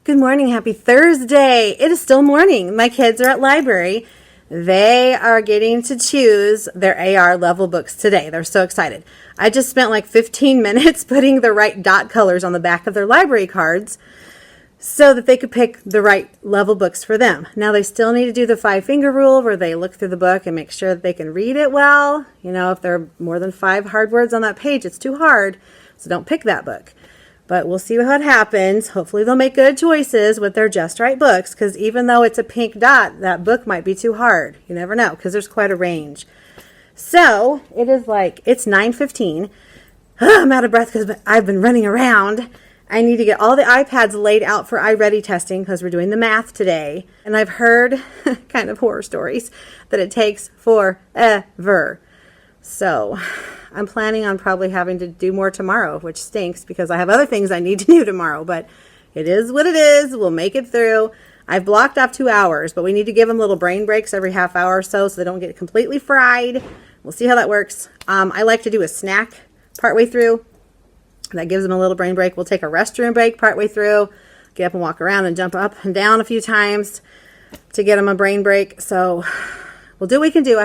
Good morning. Happy Thursday. It is still morning. My kids are at library. They are getting to choose their AR level books today. They're so excited. I just spent like 15 minutes putting the right dot colors on the back of their library cards so that they could pick the right level books for them. Now they still need to do the 5-finger rule where they look through the book and make sure that they can read it well. You know, if there are more than 5 hard words on that page, it's too hard. So don't pick that book. But we'll see what happens. Hopefully they'll make good choices with their just right books, because even though it's a pink dot, that book might be too hard. You never know, because there's quite a range. So it's 9:15. I'm out of breath because I've been running around. I need to get all the iPads laid out for iReady testing because we're doing the math today. And I've heard kind of horror stories that it takes forever. So I'm planning on probably having to do more tomorrow, which stinks because I have other things I need to do tomorrow. But it is what it is. We'll make it through. I've blocked off 2 hours, but we need to give them little brain breaks every half hour or so they don't get completely fried. We'll see how that works. I like to do a snack partway through. That gives them a little brain break. We'll take a restroom break partway through, get up and walk around and jump up and down a few times to get them a brain break. So we'll do what we can do.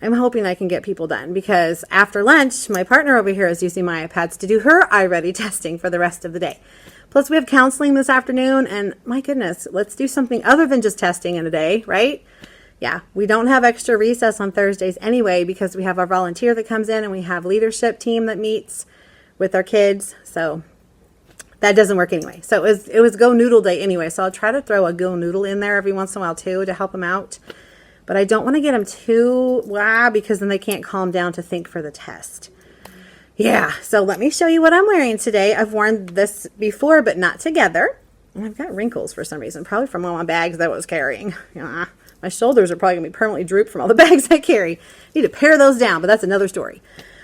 I'm hoping I can get people done, because after lunch, my partner over here is using my iPads to do her iReady testing for the rest of the day. Plus, we have counseling this afternoon, and my goodness, let's do something other than just testing in a day, right? Yeah, we don't have extra recess on Thursdays anyway, because we have our volunteer that comes in, and we have leadership team that meets with our kids, so that doesn't work anyway. So it was Go Noodle Day anyway, so I'll try to throw a Go Noodle in there every once in a while too to help them out. But I don't want to get them too because then they can't calm down to think for the test. Yeah, so let me show you what I'm wearing today. I've worn this before, but not together. And I've got wrinkles for some reason, probably from all my bags that I was carrying. Yeah, my shoulders are probably going to be permanently drooped from all the bags I carry. Need to pare those down, but that's another story.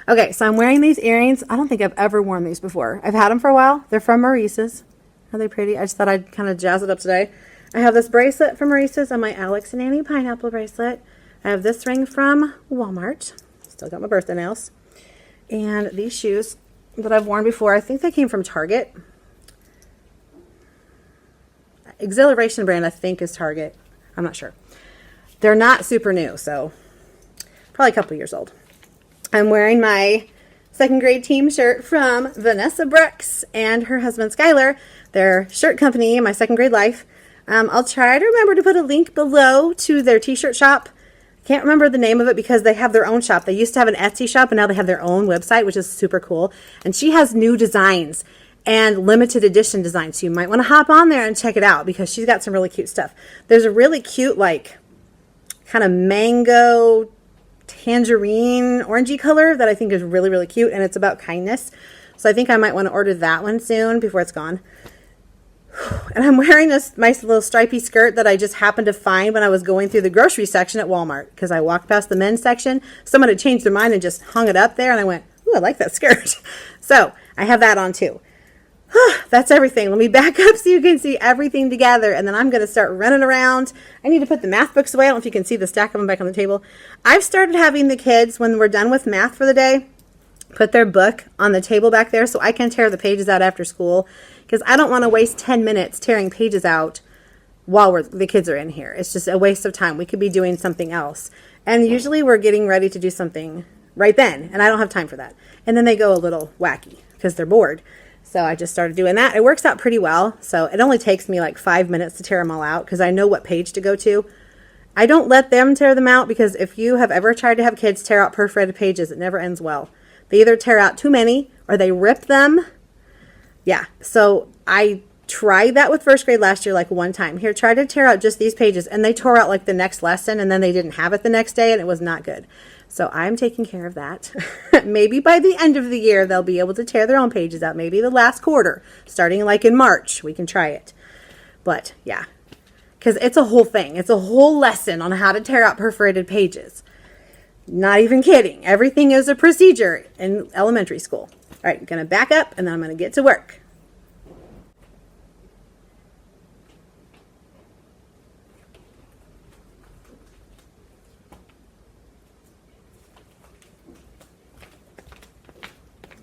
Okay, so I'm wearing these earrings. I don't think I've ever worn these before. I've had them for a while. They're from Maurice's. Are they pretty? I just thought I'd kind of jazz it up today. I have this bracelet from Maurice's and my Alex and Annie pineapple bracelet. I have this ring from Walmart. Still got my birthday nails. And these shoes that I've worn before. I think they came from Target. Exhilaration brand, I think, is Target. I'm not sure. They're not super new, so probably a couple years old. I'm wearing my 2nd grade team shirt from Vanessa Brooks and her husband Skyler. Their shirt company, My 2nd Grade Life. I'll try to remember to put a link below to their t-shirt shop. Can't remember the name of it because they have their own shop. They used to have an Etsy shop, and now they have their own website, which is super cool. And she has new designs and limited edition designs. So you might want to hop on there and check it out because she's got some really cute stuff. There's a really cute, like, kind of mango, tangerine, orangey color that I think is really, really cute, and it's about kindness. So I think I might want to order that one soon before it's gone. And I'm wearing this nice little stripy skirt that I just happened to find when I was going through the grocery section at Walmart, because I walked past the men's section. Someone had changed their mind and just hung it up there, and I went, ooh, I like that skirt. So I have that on too. That's everything. Let me back up so you can see everything together, and then I'm going to start running around. I need to put the math books away. I don't know if you can see the stack of them back on the table. I've started having the kids, when we're done with math for the day, put their book on the table back there so I can tear the pages out after school, because I don't want to waste 10 minutes tearing pages out while the kids are in here. It's just a waste of time. We could be doing something else. And usually we're getting ready to do something right then, and I don't have time for that. And then they go a little wacky because they're bored. So I just started doing that. It works out pretty well. So it only takes me like 5 minutes to tear them all out because I know what page to go to. I don't let them tear them out because if you have ever tried to have kids tear out perforated pages, it never ends well. They either tear out too many or they rip them. Yeah, so I tried that with 1st grade last year like one time. Here, try to tear out just these pages, and they tore out like the next lesson, and then they didn't have it the next day, and it was not good. So I'm taking care of that. Maybe by the end of the year, they'll be able to tear their own pages out. Maybe the last quarter, starting like in March, we can try it. But yeah, because it's a whole thing. It's a whole lesson on how to tear out perforated pages. Not even kidding. Everything is a procedure in elementary school. All right, I'm going to back up, and then I'm going to get to work.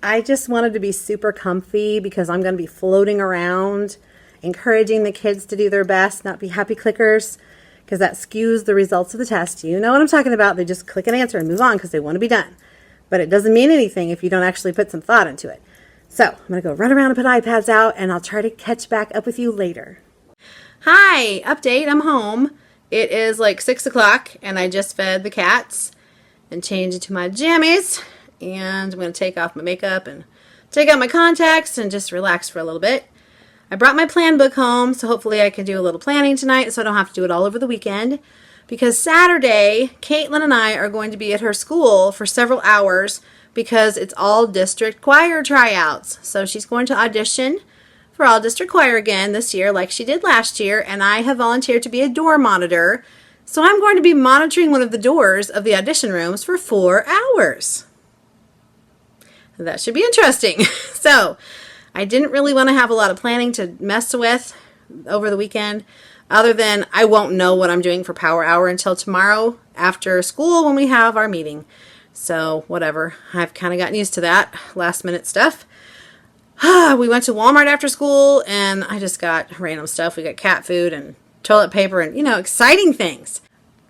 I just wanted to be super comfy because I'm going to be floating around encouraging the kids to do their best, not be happy clickers, because that skews the results of the test. You know what I'm talking about. They just click an answer and move on because they want to be done. But it doesn't mean anything if you don't actually put some thought into it. So I'm going to go run around and put iPads out, and I'll try to catch back up with you later. Hi, update, I'm home. It is like 6 o'clock, and I just fed the cats and changed into my jammies. And I'm going to take off my makeup and take out my contacts and just relax for a little bit. I brought my plan book home, so hopefully I can do a little planning tonight so I don't have to do it all over the weekend. Because Saturday, Caitlin and I are going to be at her school for several hours because it's all district choir tryouts. So she's going to audition for all district choir again this year like she did last year, and I have volunteered to be a door monitor. So I'm going to be monitoring one of the doors of the audition rooms for 4 hours. That should be interesting. So I didn't really want to have a lot of planning to mess with over the weekend, other than I won't know what I'm doing for Power Hour until tomorrow after school when we have our meeting. So whatever, I've kind of gotten used to that last minute stuff. We went to Walmart after school and I just got random stuff. We got cat food and toilet paper and, exciting things.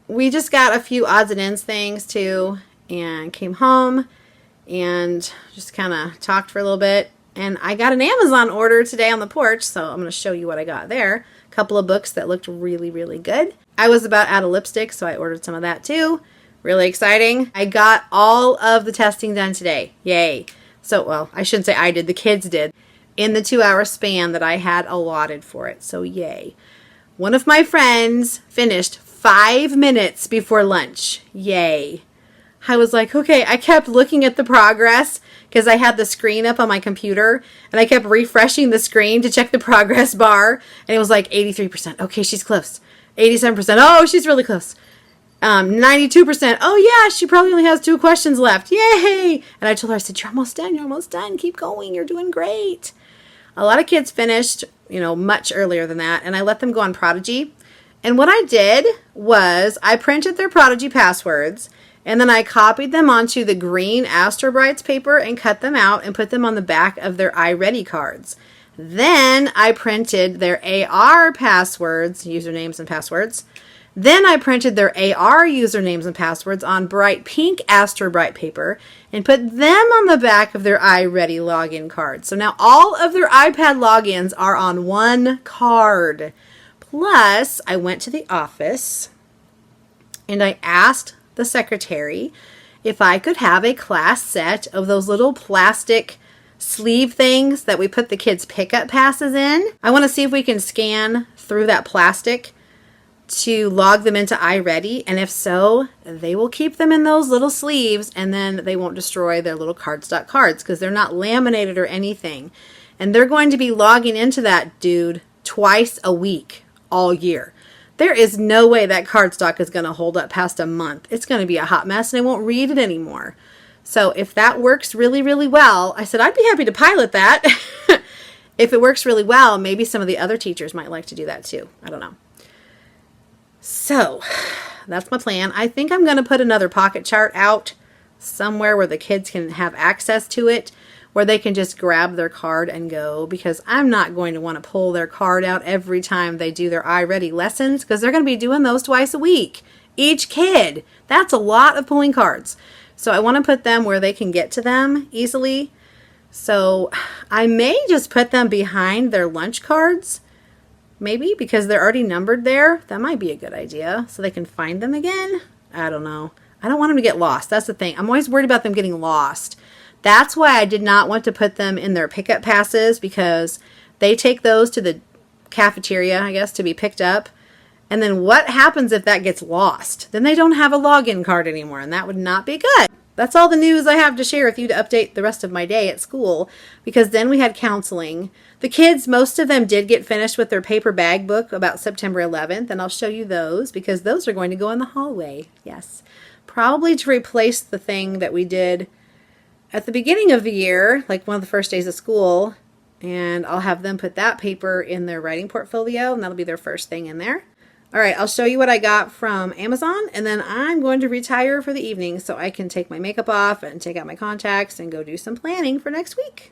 We just got a few odds and ends things too, and came home and just kind of talked for a little bit. And I got an Amazon order today on the porch, so I'm going to show you what I got there. A couple of books that looked really, really good. I was about out of lipstick, so I ordered some of that too. Really exciting. I got all of the testing done today. Yay. So, well, I shouldn't say I did. The kids did in the 2-hour span that I had allotted for it. So, yay. One of my friends finished 5 minutes before lunch. Yay. I was like, okay, I kept looking at the progress because I had the screen up on my computer and I kept refreshing the screen to check the progress bar, and it was like 83%. Okay, she's close. 87%. Oh, she's really close. 92%. Oh yeah, she probably only has 2 questions left. Yay! And I told her, I said, you're almost done. You're almost done. Keep going. You're doing great. A lot of kids finished, much earlier than that, and I let them go on Prodigy. And what I did was I printed their Prodigy passwords, and then I copied them onto the green Astro Brights paper and cut them out and put them on the back of their iReady cards. Then I printed their AR passwords, usernames and passwords. Then I printed their AR usernames and passwords on bright pink Astro Bright paper and put them on the back of their iReady login cards. So now all of their iPad logins are on one card. Plus, I went to the office and I asked the secretary if I could have a class set of those little plastic sleeve things that we put the kids' pickup passes in. I want to see if we can scan through that plastic to log them into iReady, and if so, they will keep them in those little sleeves and then they won't destroy their little cardstock cards because they're not laminated or anything. And they're going to be logging into that dude twice a week all year. There is no way that cardstock is going to hold up past a month. It's going to be a hot mess and I won't read it anymore. So if that works really, really well, I said I'd be happy to pilot that. If it works really well, maybe some of the other teachers might like to do that too. I don't know. So that's my plan. I think I'm going to put another pocket chart out somewhere where the kids can have access to it, where they can just grab their card and go, because I'm not going to want to pull their card out every time they do their iReady lessons, because they're going to be doing those twice a week. Each kid. That's a lot of pulling cards. So I want to put them where they can get to them easily. So I may just put them behind their lunch cards, maybe, because they're already numbered there. That might be a good idea, so they can find them again. I don't know. I don't want them to get lost. That's the thing. I'm always worried about them getting lost. That's why I did not want to put them in their pickup passes, because they take those to the cafeteria, I guess, to be picked up. And then what happens if that gets lost? Then they don't have a login card anymore, and that would not be good. That's all the news I have to share with you to update the rest of my day at school, because then we had counseling. The kids, most of them did get finished with their paper bag book about September 11th, and I'll show you those, because those are going to go in the hallway. Yes. Probably to replace the thing that we did at the beginning of the year, like one of the first days of school, and I'll have them put that paper in their writing portfolio, and that'll be their first thing in there. All right, I'll show you what I got from Amazon, and then I'm going to retire for the evening so I can take my makeup off and take out my contacts and go do some planning for next week.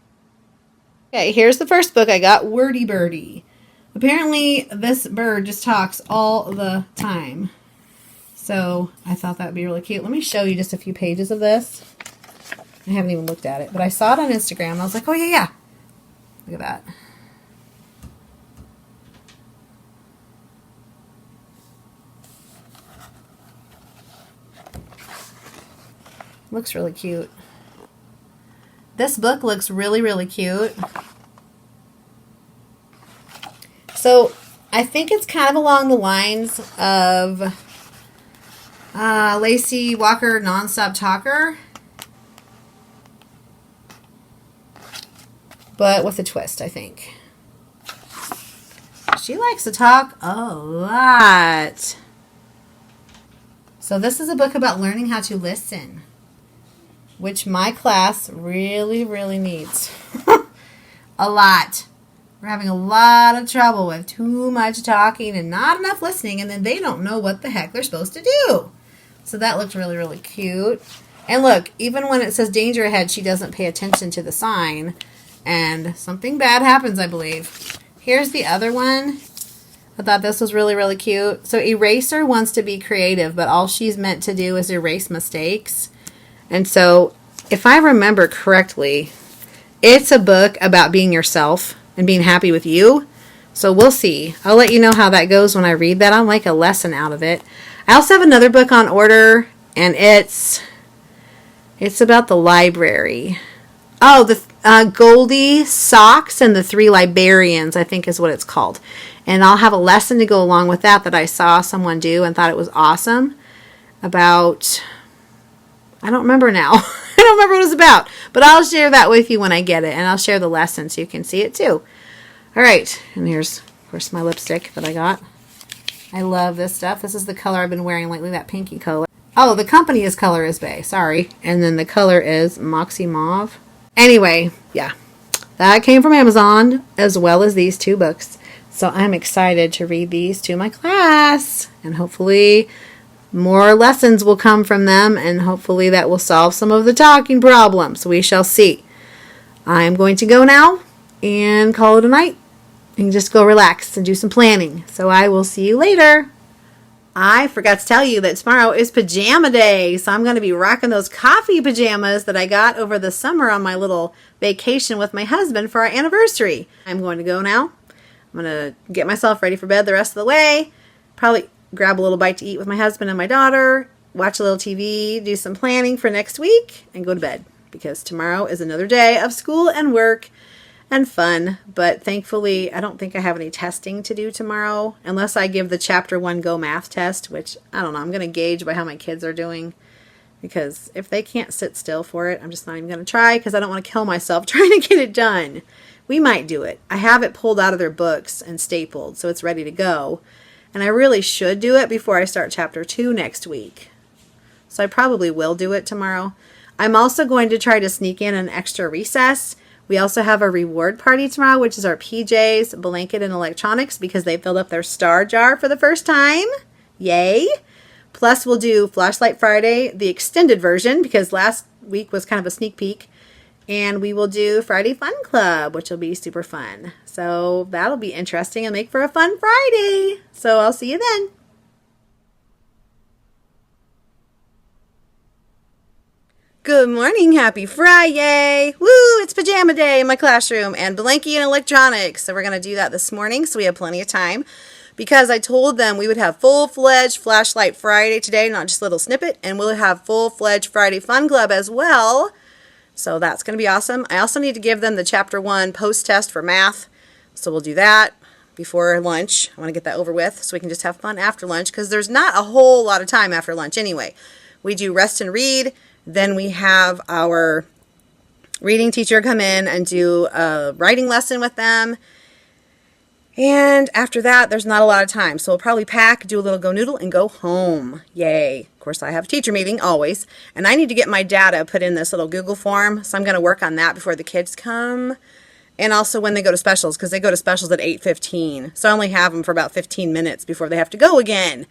Okay, here's the first book I got, Wordy Birdie. Apparently, this bird just talks all the time. So I thought that would be really cute. Let me show you just a few pages of this. I haven't even looked at it, but I saw it on Instagram. And I was like, oh, yeah, yeah. Look at that. Looks really cute. This book looks really, really cute. So I think it's kind of along the lines of Lacey Walker Nonstop Talker, but with a twist, I think. She likes to talk a lot. So this is a book about learning how to listen, which my class really, really needs. A lot. We're having a lot of trouble with too much talking and not enough listening, and then they don't know what the heck they're supposed to do. So that looks really, really cute. And look, even when it says danger ahead, she doesn't pay attention to the sign, and something bad happens, I believe. Here's the other one. I thought this was really, really cute. So Eraser wants to be creative, but all she's meant to do is erase mistakes. And so, if I remember correctly, it's a book about being yourself and being happy with you. So we'll see. I'll let you know how that goes when I read that. I'll make a lesson out of it. I also have another book on order, and it's about the library. Oh, the Goldie Socks and the Three Librarians, I think is what it's called. And I'll have a lesson to go along with that I saw someone do and thought it was awesome about... I don't remember now. I don't remember what it was about. But I'll share that with you when I get it. And I'll share the lesson so you can see it too. Alright. And here's, of course, my lipstick that I got. I love this stuff. This is the color I've been wearing lately, that pinky color. Oh, the company's color is Bay. Sorry. And then the color is Moxie Mauve. Anyway, yeah. That came from Amazon as well as these two books. So I'm excited to read these to my class. And hopefully... more lessons will come from them, and hopefully that will solve some of the talking problems. We shall see. I'm going to go now and call it a night and just go relax and do some planning. So I will see you later. I forgot to tell you that tomorrow is pajama day, so I'm going to be rocking those coffee pajamas that I got over the summer on my little vacation with my husband for our anniversary. I'm going to go now. I'm going to get myself ready for bed the rest of the way. Probably grab a little bite to eat with my husband and my daughter, watch a little TV, do some planning for next week, and go to bed. Because tomorrow is another day of school and work and fun. But thankfully, I don't think I have any testing to do tomorrow, unless I give the Chapter 1 Go Math test, which, I don't know, I'm going to gauge by how my kids are doing. Because if they can't sit still for it, I'm just not even going to try, because I don't want to kill myself trying to get it done. We might do it. I have it pulled out of their books and stapled, so it's ready to go. And I really should do it before I start Chapter 2 next week. So I probably will do it tomorrow. I'm also going to try to sneak in an extra recess. We also have a reward party tomorrow, which is our PJs, blanket, and electronics, because they filled up their star jar for the first time. Yay! Plus we'll do Flashlight Friday, the extended version, because last week was kind of a sneak peek. And we will do Friday Fun Club, which will be super fun. So that'll be interesting and make for a fun Friday. So I'll see you then. Good morning. Happy Friday. Woo! It's pajama day in my classroom and blankie and electronics. So we're going to do that this morning so we have plenty of time. Because I told them we would have full-fledged Flashlight Friday today, not just a little snippet. And we'll have full-fledged Friday Fun Club as well. So that's going to be awesome. I also need to give them the Chapter 1 post-test for math. So we'll do that before lunch. I want to get that over with so we can just have fun after lunch, because there's not a whole lot of time after lunch anyway. We do rest and read. Then we have our reading teacher come in and do a writing lesson with them. And after that, there's not a lot of time. So we'll probably pack, do a little go noodle, and go home. Yay. Of course, I have a teacher meeting always. And I need to get my data put in this little Google form. So I'm going to work on that before the kids come. And also when they go to specials, because they go to specials at 8:15. So I only have them for about 15 minutes before they have to go again.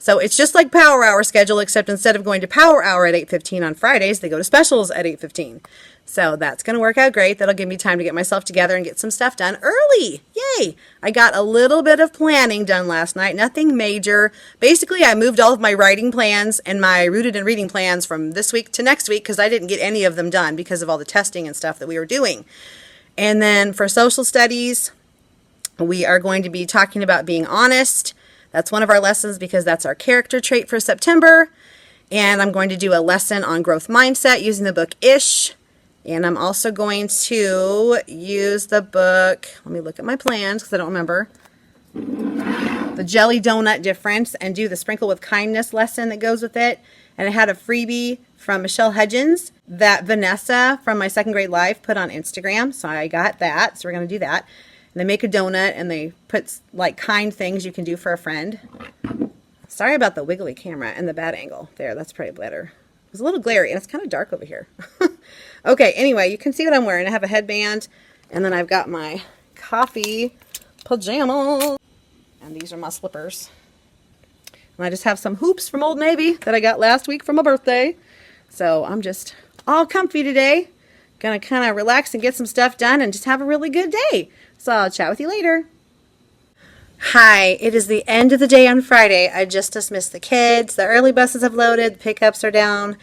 So it's just like Power Hour schedule, except instead of going to Power Hour at 8:15 on Fridays, they go to specials at 8:15. So that's going to work out great. That'll give me time to get myself together and get some stuff done early. Yay! I got a little bit of planning done last night, nothing major. Basically, I moved all of my writing plans and my rooted and reading plans from this week to next week because I didn't get any of them done because of all the testing and stuff that we were doing. And then for social studies, we are going to be talking about being honest. That's one of our lessons because that's our character trait for September. And I'm going to do a lesson on growth mindset using the book Ish. And I'm also going to use the book, let me look at my plans because I don't remember, the Jelly Donut Difference, and do the Sprinkle with Kindness lesson that goes with it. And it had a freebie from Michelle Hudgens that Vanessa from my second grade live put on Instagram. So I got that. So we're going to do that. And they make a donut and they put like kind things you can do for a friend. Sorry about the wiggly camera and the bad angle. There, that's probably better. It was a little glary and it's kind of dark over here. Okay, anyway, you can see what I'm wearing. I have a headband and then I've got my coffee pajamas. And these are my slippers. And I just have some hoops from Old Navy that I got last week for my birthday. So I'm just all comfy today. Gonna kind of relax and get some stuff done and just have a really good day. So I'll chat with you later. Hi, it is the end of the day on Friday. I just dismissed the kids. The early buses have loaded, the pickups are down,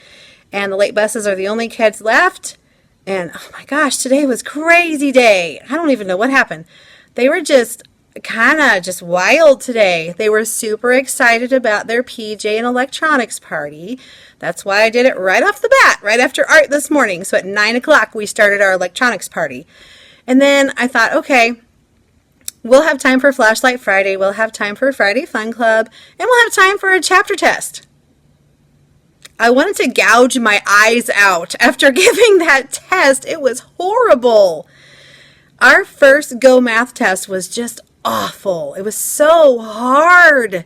and the late buses are the only kids left. And oh my gosh, today was crazy day. I don't even know what happened. They were just kind of just wild today. They were super excited about their PJ and electronics party. That's why I did it right off the bat, right after art this morning. So at 9 o'clock, we started our electronics party. And then I thought, okay, we'll have time for Flashlight Friday. We'll have time for Friday Fun Club. And we'll have time for a chapter test. I wanted to gouge my eyes out after giving that test. It was horrible. Our first Go Math test was just awful. It was so hard.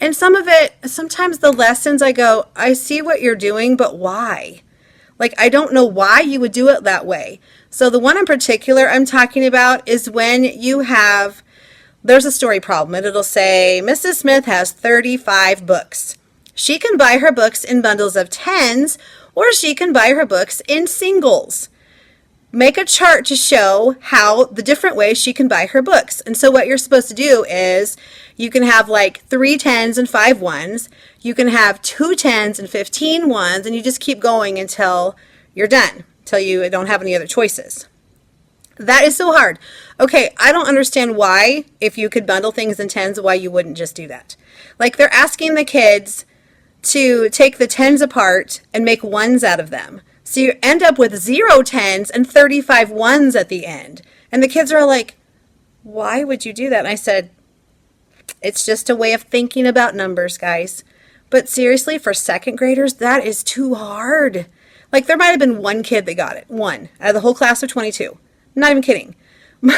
And some of it, sometimes the lessons I go, I see what you're doing, but why? Like, I don't know why you would do it that way. So the one in particular I'm talking about is when you have, there's a story problem and it'll say, Mrs. Smith has 35 books. She can buy her books in bundles of 10s or she can buy her books in singles. Make a chart to show how the different ways she can buy her books. And so what you're supposed to do is you can have like 3 10s and 5 1s. You can have 2 10s and 15 1s, and you just keep going until you're done, until you don't have any other choices. That is so hard. Okay, I don't understand why, if you could bundle things in 10s, why you wouldn't just do that. Like they're asking the kids to take the 10s apart and make 1s out of them. So you end up with 0 10s and 35 1s at the end. And the kids are like, why would you do that? And I said, it's just a way of thinking about numbers, guys. But seriously, for second graders, that is too hard. Like there might have been one kid that got it. One out of the whole class of 22. I'm not even kidding.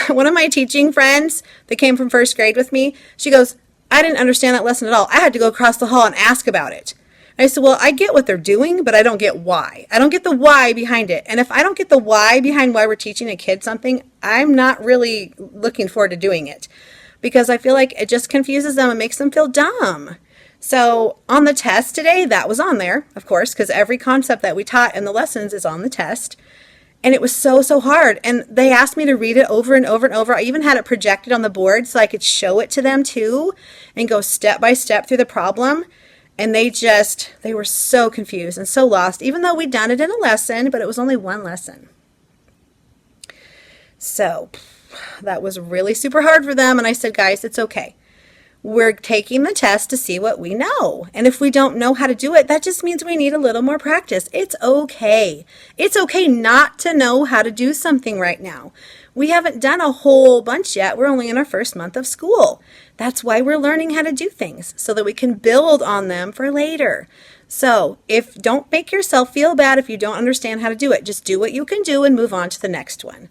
One of my teaching friends that came from first grade with me, she goes, I didn't understand that lesson at all. I had to go across the hall and ask about it. I said, well, I get what they're doing, but I don't get why. I don't get the why behind it. And if I don't get the why behind why we're teaching a kid something, I'm not really looking forward to doing it because I feel like it just confuses them and makes them feel dumb. So on the test today, that was on there, of course, because every concept that we taught in the lessons is on the test. And it was so, so hard. And they asked me to read it over and over and over. I even had it projected on the board so I could show it to them too and go step by step through the problem. And they were so confused and so lost, even though we'd done it in a lesson, but it was only one lesson. So that was really super hard for them. And I said, guys, it's okay. We're taking the test to see what we know. And if we don't know how to do it, that just means we need a little more practice. It's okay. It's okay not to know how to do something right now. We haven't done a whole bunch yet. We're only in our first month of school. That's why we're learning how to do things so that we can build on them for later. So don't make yourself feel bad if you don't understand how to do it. Just do what you can do and move on to the next one.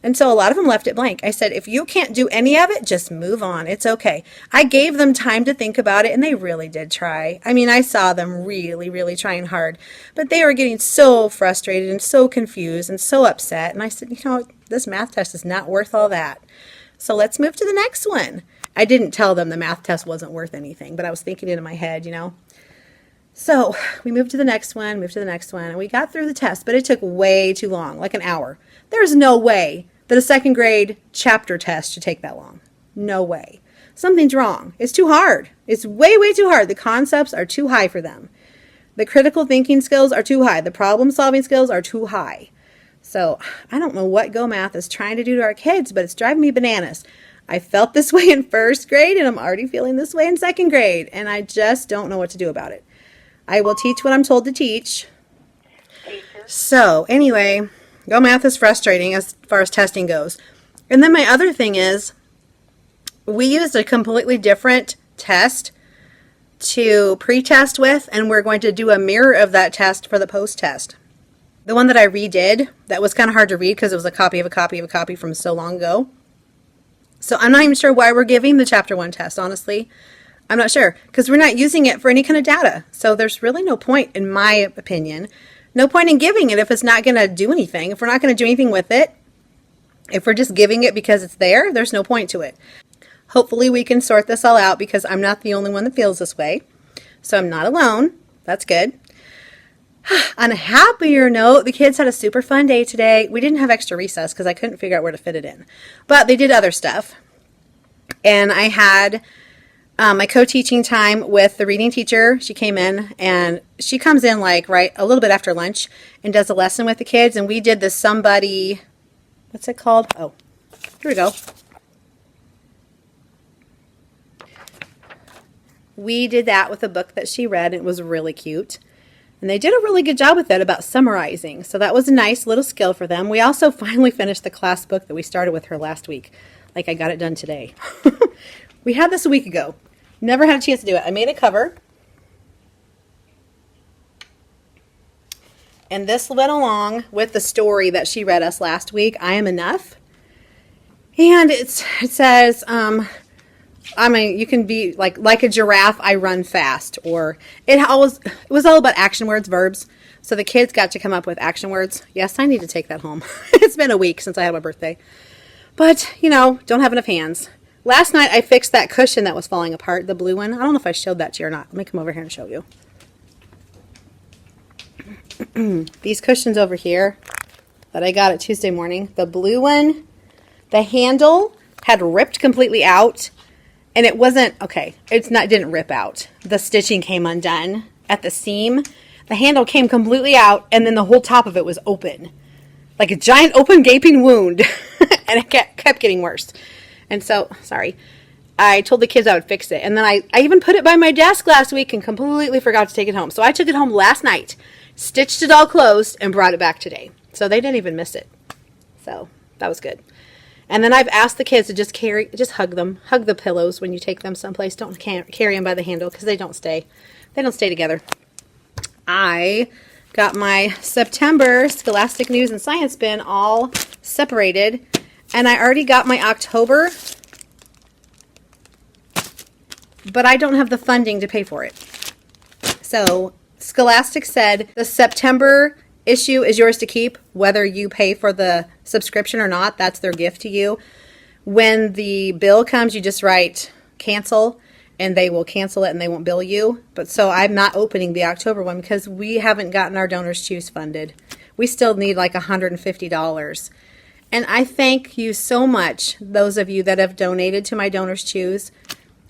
And so a lot of them left it blank. I said, if you can't do any of it, just move on. It's okay. I gave them time to think about it, and they really did try. I mean, I saw them really, really trying hard. But they were getting so frustrated and so confused and so upset. And I said, this math test is not worth all that. So let's move to the next one. I didn't tell them the math test wasn't worth anything, but I was thinking it in my head, you know. So we moved to the next one, and we got through the test, but it took way too long, like an hour. There's no way that a second grade chapter test should take that long. No way. Something's wrong. It's too hard. It's way, way too hard. The concepts are too high for them. The critical thinking skills are too high. The problem solving skills are too high. So I don't know what Go Math is trying to do to our kids, but it's driving me bananas. I felt this way in first grade, and I'm already feeling this way in second grade, and I just don't know what to do about it. I will teach what I'm told to teach. So anyway, Go Math is frustrating as far as testing goes. And then my other thing is, we used a completely different test to pre-test with, and we're going to do a mirror of that test for the post-test. The one that I redid, that was kind of hard to read because it was a copy of a copy of a copy from so long ago. So I'm not even sure why we're giving the Chapter 1 test, honestly. I'm not sure, because we're not using it for any kind of data. So there's really no point, in my opinion, no point in giving it if it's not going to do anything. If we're not going to do anything with it, if we're just giving it because it's there, there's no point to it. Hopefully we can sort this all out, because I'm not the only one that feels this way. So I'm not alone. That's good. On a happier note, the kids had a super fun day today. We didn't have extra recess because I couldn't figure out where to fit it in. But they did other stuff. And I had my co-teaching time with the reading teacher. She came in, and she comes in like right a little bit after lunch and does a lesson with the kids. And we did this somebody, what's it called? Oh, here we go. We did that with a book that she read. It was really cute. And they did a really good job with it about summarizing. So that was a nice little skill for them. We also finally finished the class book that we started with her last week. Like, I got it done today. We had this a week ago. Never had a chance to do it. I made a cover. And this went along with the story that she read us last week, I Am Enough. And it says, you can be like a giraffe, I run fast. Or it was all about action words, verbs. So the kids got to come up with action words. Yes, I need to take that home. It's been a week since I had my birthday. But, don't have enough hands. Last night I fixed that cushion that was falling apart, the blue one. I don't know if I showed that to you or not. Let me come over here and show you. These cushions over here that I got at Tuesday morning, the blue one, the handle had ripped completely out. And it wasn't, didn't rip out. The stitching came undone at the seam. The handle came completely out, and then the whole top of it was open. Like a giant open gaping wound. And it kept getting worse. And so, I told the kids I would fix it. And then I even put it by my desk last week and completely forgot to take it home. So I took it home last night, stitched it all closed, and brought it back today. So they didn't even miss it. So that was good. And then I've asked the kids to just hug them. Hug the pillows when you take them someplace. Don't carry them by the handle because they don't stay. They don't stay together. I got my September Scholastic News and Science bin all separated. And I already got my October. But I don't have the funding to pay for it. So Scholastic said the September issue is yours to keep, whether you pay for the subscription or not. That's their gift to you. When the bill comes, you just write cancel, and they will cancel it and they won't bill you. But so I'm not opening the October one because we haven't gotten our Donors Choose funded. We still need like $150. And I thank you so much, those of you that have donated to my Donors Choose.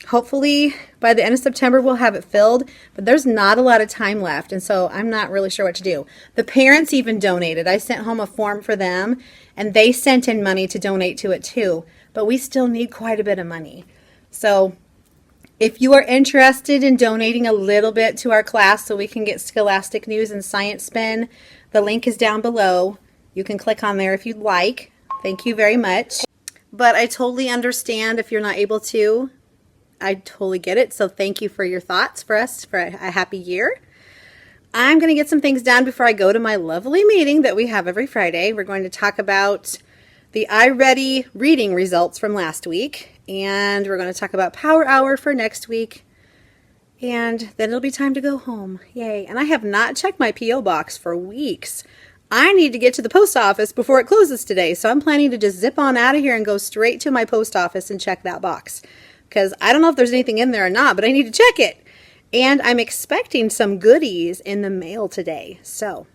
Hopefully by the end of September we'll have it filled, but there's not a lot of time left, and so I'm not really sure what to do. The parents even donated. I sent home a form for them, and they sent in money to donate to it too, but we still need quite a bit of money. So if you are interested in donating a little bit to our class so we can get Scholastic News and Science Spin, the link is down below. You can click on there if you'd like. Thank you very much. But I totally understand if you're not able to. I totally get it. So thank you for your thoughts for us for a happy year. I'm going to get some things done before I go to my lovely meeting that we have every Friday. We're going to talk about the iReady reading results from last week. And we're going to talk about Power Hour for next week. And then it'll be time to go home. Yay. And I have not checked my P.O. box for weeks. I need to get to the post office before it closes today. So I'm planning to just zip on out of here and go straight to my post office and check that box. because I don't know if there's anything in there or not, but I need to check it. And I'm expecting some goodies in the mail today. So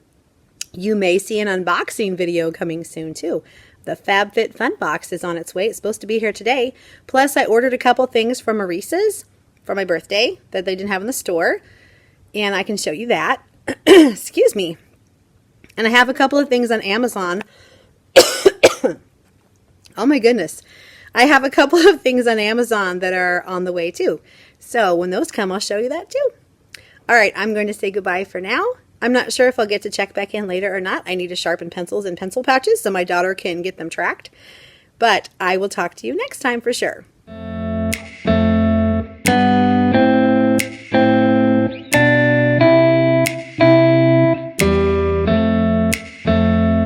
you may see an unboxing video coming soon too. The FabFitFun box is on its way. It's supposed to be here today. Plus, I ordered a couple things from Maurice's for my birthday that they didn't have in the store. And I can show you that. Excuse me. And I have a couple of things on Amazon. Oh my goodness. I have a couple of things on Amazon that are on the way too. So when those come, I'll show you that too. All right, I'm going to say goodbye for now. I'm not sure if I'll get to check back in later or not. I need to sharpen pencils and pencil pouches so my daughter can get them tracked. But I will talk to you next time for sure.